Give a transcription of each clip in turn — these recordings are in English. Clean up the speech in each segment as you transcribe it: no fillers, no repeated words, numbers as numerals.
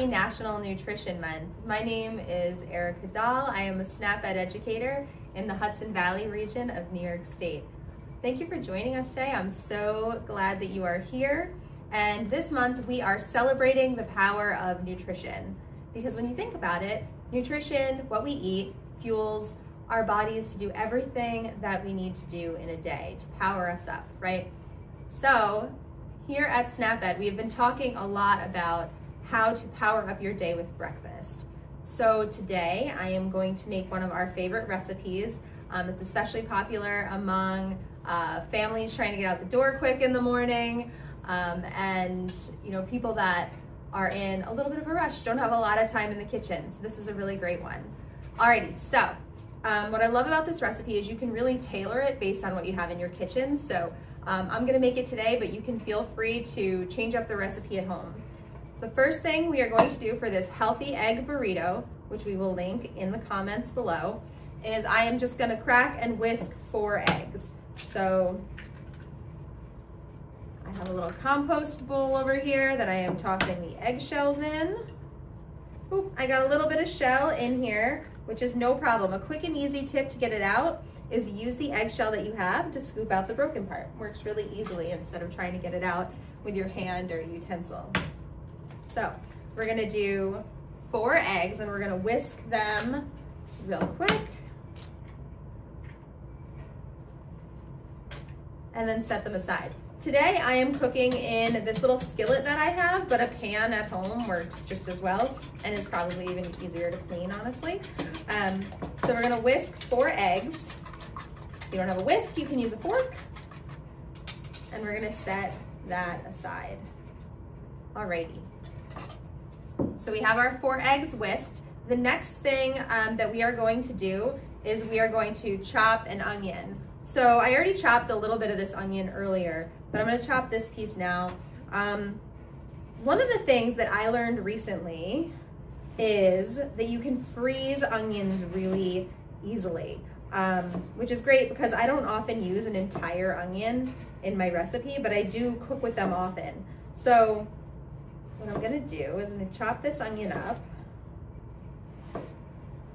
Happy National Nutrition Month. My name is Erica Dahl. I am a SNAP Ed educator in the Hudson Valley region of New York State. Thank you for joining us today. I'm so glad that you are here. And this month we are celebrating the power of nutrition. Because when you think about it, nutrition, what we eat, fuels our bodies to do everything that we need to do in a day to power us up, right? So here at SNAP Ed, we have been talking a lot about how to power up your day with breakfast. So today I am going to make one of our favorite recipes. It's especially popular among families trying to get out the door quick in the morning, and people that are in a little bit of a rush, don't have a lot of time in the kitchen. So this is a really great one. Alrighty, so what I love about this recipe is you can really tailor it based on what you have in your kitchen. So I'm gonna make it today, but you can feel free to change up the recipe at home. The first thing we are going to do for this healthy egg burrito, which we will link in the comments below, is I am just gonna crack and whisk 4 eggs. So I have a little compost bowl over here that I am tossing the eggshells in. Oop, I got a little bit of shell in here, which is no problem. A quick and easy tip to get it out is use the eggshell that you have to scoop out the broken part. Works really easily instead of trying to get it out with your hand or utensil. So we're gonna do 4 eggs and we're gonna whisk them real quick. And then set them aside. Today I am cooking in this little skillet that I have, but a pan at home works just as well and is probably even easier to clean, honestly. So we're gonna whisk 4 eggs. If you don't have a whisk, you can use a fork. And we're gonna set that aside. Alrighty. So we have our 4 eggs whisked. The next thing that we are going to do is we are going to chop an onion. So I already chopped a little bit of this onion earlier, but I'm gonna chop this piece now. One of the things that I learned recently is that you can freeze onions really easily, which is great because I don't often use an entire onion in my recipe, but I do cook with them often. So what I'm gonna do is I'm gonna chop this onion up.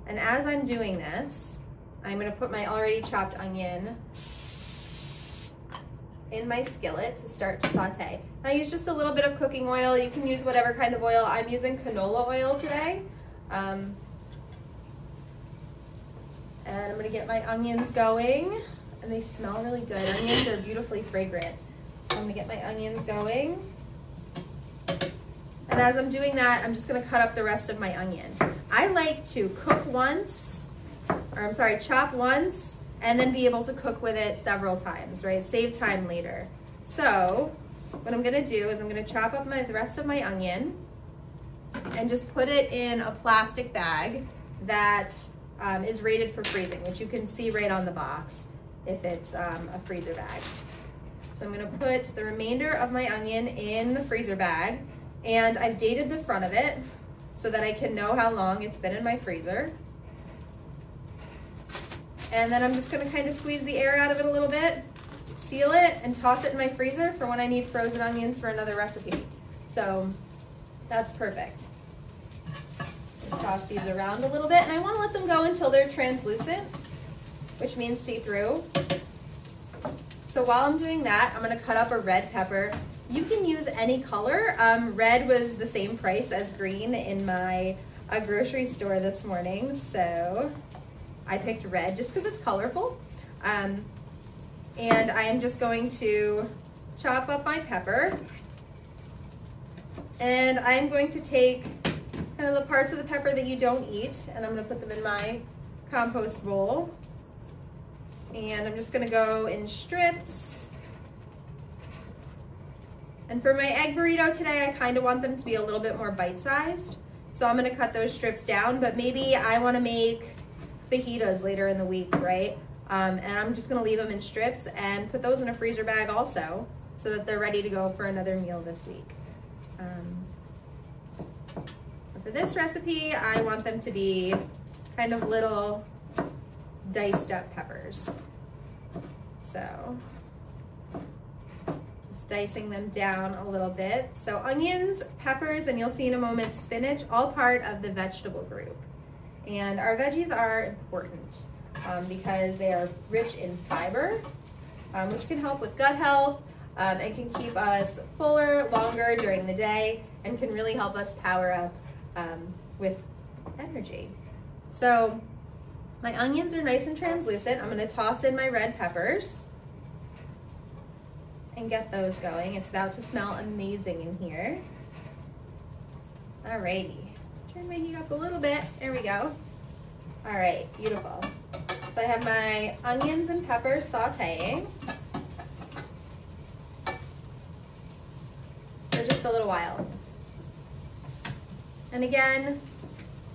And as I'm doing this, I'm gonna put my already chopped onion in my skillet to start to saute. I use just a little bit of cooking oil. You can use whatever kind of oil. I'm using canola oil today. And I'm gonna get my onions going, and they smell really good. Onions are beautifully fragrant. So I'm gonna get my onions going. And as I'm doing that, I'm just gonna cut up the rest of my onion. I like to cook once, chop once, and then be able to cook with it several times, right? Save time later. So what I'm gonna do is I'm gonna chop up the rest of my onion and just put it in a plastic bag that is rated for freezing, which you can see right on the box if it's a freezer bag. So I'm gonna put the remainder of my onion in the freezer bag, and I've dated the front of it so that I can know how long it's been in my freezer. And then I'm just gonna kind of squeeze the air out of it a little bit, seal it, and toss it in my freezer for when I need frozen onions for another recipe. So that's perfect. Toss these around a little bit, and I wanna let them go until they're translucent, which means see-through. So while I'm doing that, I'm gonna cut up a red pepper. You can use any color. Red was the same price as green in my grocery store this morning, so I picked red just because it's colorful. And I am just going to chop up my pepper. And I'm going to take kind of the parts of the pepper that you don't eat, and I'm gonna put them in my compost bowl. And I'm just gonna go in strips. And for my egg burrito today, I kind of want them to be a little bit more bite-sized. So I'm gonna cut those strips down, but maybe I wanna make fajitas later in the week, right? And I'm just gonna leave them in strips and put those in a freezer bag also, so that they're ready to go for another meal this week. For this recipe, I want them to be kind of little diced up peppers. So just dicing them down a little bit. So onions, peppers, and you'll see in a moment spinach, all part of the vegetable group. And our veggies are important because they are rich in fiber, which can help with gut health and can keep us fuller longer during the day and can really help us power up with energy. So my onions are nice and translucent. I'm gonna toss in my red peppers and get those going. It's about to smell amazing in here. Alrighty, turn my heat up a little bit. There we go. All right, beautiful. So I have my onions and peppers sauteing for just a little while. And again,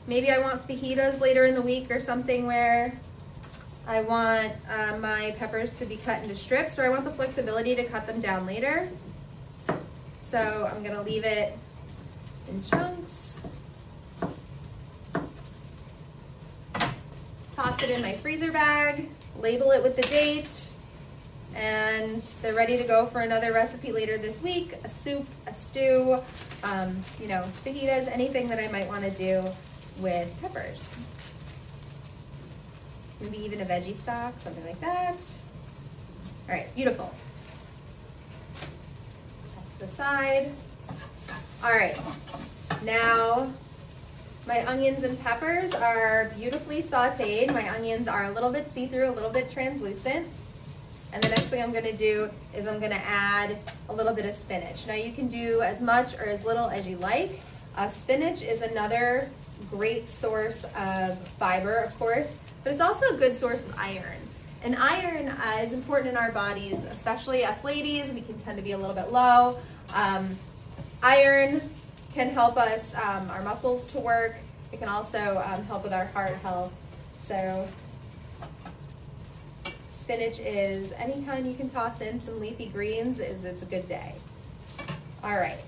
maybe I want fajitas later in the week or something where I want my peppers to be cut into strips, or I want the flexibility to cut them down later. So I'm gonna leave it in chunks. Toss it in my freezer bag, label it with the date, and they're ready to go for another recipe later this week, a soup, a stew, you know, fajitas, anything that I might wanna do with peppers. Maybe even a veggie stock, something like that. All right, beautiful. That's to the side. All right, now my onions and peppers are beautifully sauteed. My onions are a little bit see-through, a little bit translucent. And the next thing I'm gonna do is I'm gonna add a little bit of spinach. Now you can do as much or as little as you like. Spinach is another great source of fiber, of course, but it's also a good source of iron. And iron is important in our bodies, especially us ladies. We can tend to be a little bit low. Iron can help us, our muscles to work. It can also help with our heart health. So spinach is, anytime you can toss in some leafy greens, it's a good day. All right.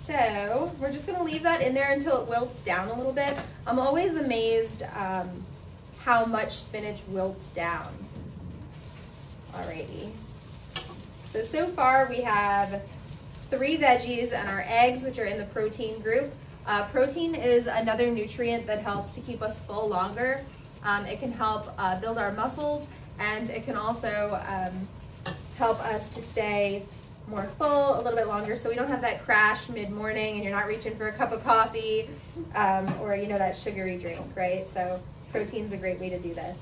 So we're just gonna leave that in there until it wilts down a little bit. I'm always amazed how much spinach wilts down. Alrighty. So far we have 3 veggies and our eggs, which are in the protein group. Protein is another nutrient that helps to keep us full longer. It can help build our muscles, and it can also help us to stay more full a little bit longer, so we don't have that crash mid-morning and you're not reaching for a cup of coffee or you know, that sugary drink, right? So protein's a great way to do this.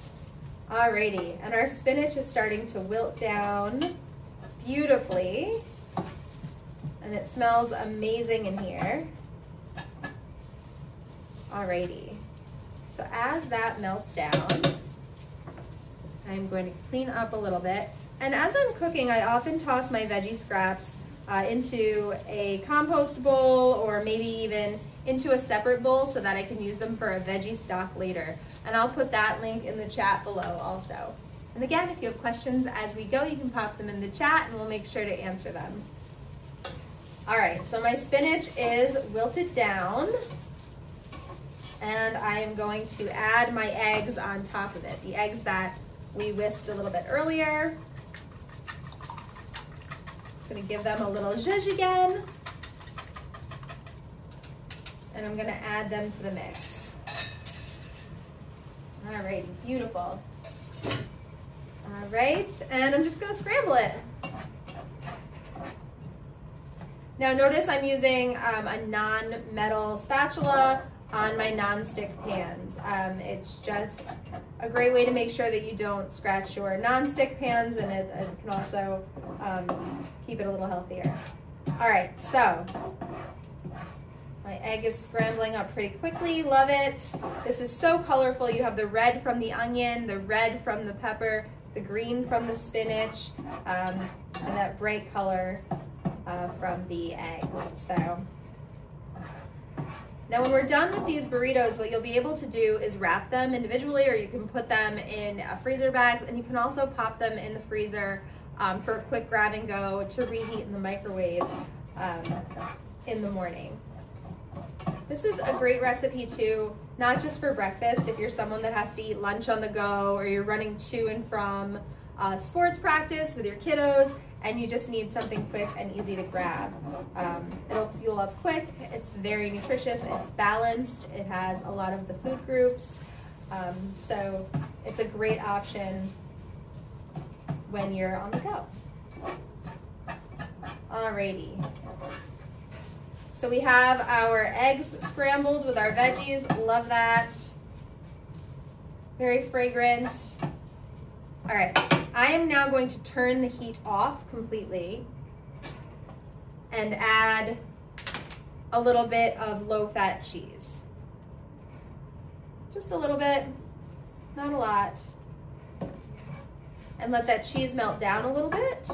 Alrighty, and our spinach is starting to wilt down beautifully, and it smells amazing in here. Alrighty, so as that melts down, I'm going to clean up a little bit. And as I'm cooking, I often toss my veggie scraps into a compost bowl, or maybe even into a separate bowl so that I can use them for a veggie stock later. And I'll put that link in the chat below also. And again, if you have questions as we go, you can pop them in the chat and we'll make sure to answer them. All right, so my spinach is wilted down, and I am going to add my eggs on top of it. The eggs that we whisked a little bit earlier. Gonna give them a little zhuzh again, and I'm gonna add them to the mix. All right, beautiful. All right, and I'm just gonna scramble it. Now notice I'm using a non-metal spatula on my non-stick pans. It's just a great way to make sure that you don't scratch your non-stick pans, and it can also keep it a little healthier. All right, so my egg is scrambling up pretty quickly. Love it. This is so colorful. You have the red from the onion, the red from the pepper, the green from the spinach, and that bright color from the eggs. So now when we're done with these burritos, what you'll be able to do is wrap them individually, or you can put them in freezer bags, and you can also pop them in the freezer for a quick grab and go to reheat in the microwave in the morning. This is a great recipe too, not just for breakfast. If you're someone that has to eat lunch on the go, or you're running to and from sports practice with your kiddos, and you just need something quick and easy to grab. It'll fuel up quick, it's very nutritious, it's balanced, it has a lot of the food groups, so it's a great option when you're on the go. Alrighty. So we have our eggs scrambled with our veggies. Love that. Very fragrant. All right, I am now going to turn the heat off completely and add a little bit of low-fat cheese. Just a little bit, not a lot. And let that cheese melt down a little bit.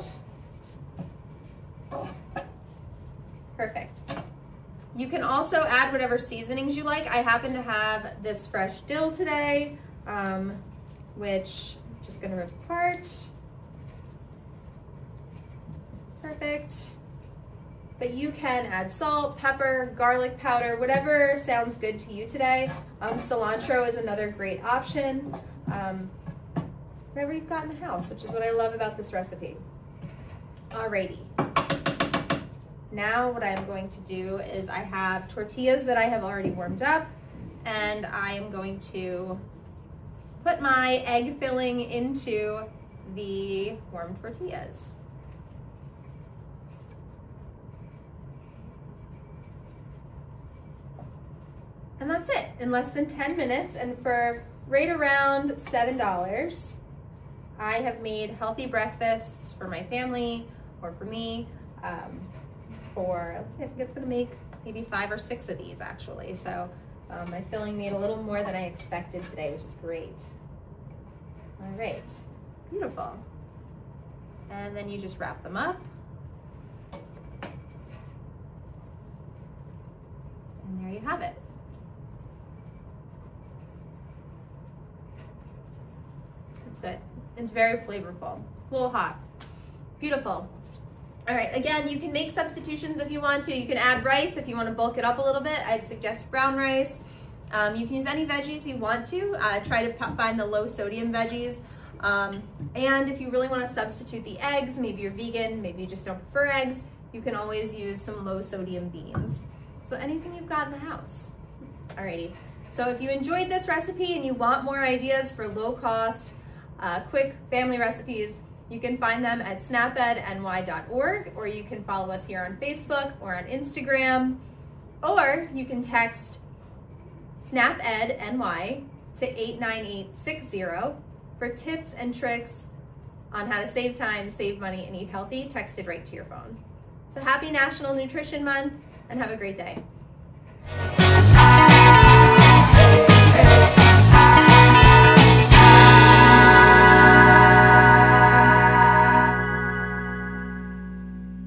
Perfect. You can also add whatever seasonings you like. I happen to have this fresh dill today, which I'm just gonna rip apart. Perfect. But you can add salt, pepper, garlic powder, whatever sounds good to you today. Cilantro is another great option. Whatever you've got in the house, which is what I love about this recipe. Alrighty. Now what I'm going to do is I have tortillas that I have already warmed up, and I am going to put my egg filling into the warmed tortillas. And that's it, in less than 10 minutes, and for right around $7, I have made healthy breakfasts for my family or for me. I think it's gonna make maybe 5 or 6 of these actually. So my filling made a little more than I expected today, which is great. All right, beautiful. And then you just wrap them up. And there you have it. It's good. It's very flavorful. A little hot. Beautiful. All right, again, you can make substitutions if you want to. You can add rice if you want to bulk it up a little bit. I'd suggest brown rice. You can use any veggies you want to. Try to find the low sodium veggies. And if you really want to substitute the eggs, maybe you're vegan, maybe you just don't prefer eggs, you can always use some low sodium beans. So anything you've got in the house. Alrighty, so if you enjoyed this recipe and you want more ideas for low cost, quick family recipes, you can find them at snapedny.org, or you can follow us here on Facebook or on Instagram, or you can text SnapEdNY to 89860 for tips and tricks on how to save time, save money, and eat healthy, texted right to your phone. So happy National Nutrition Month, and have a great day.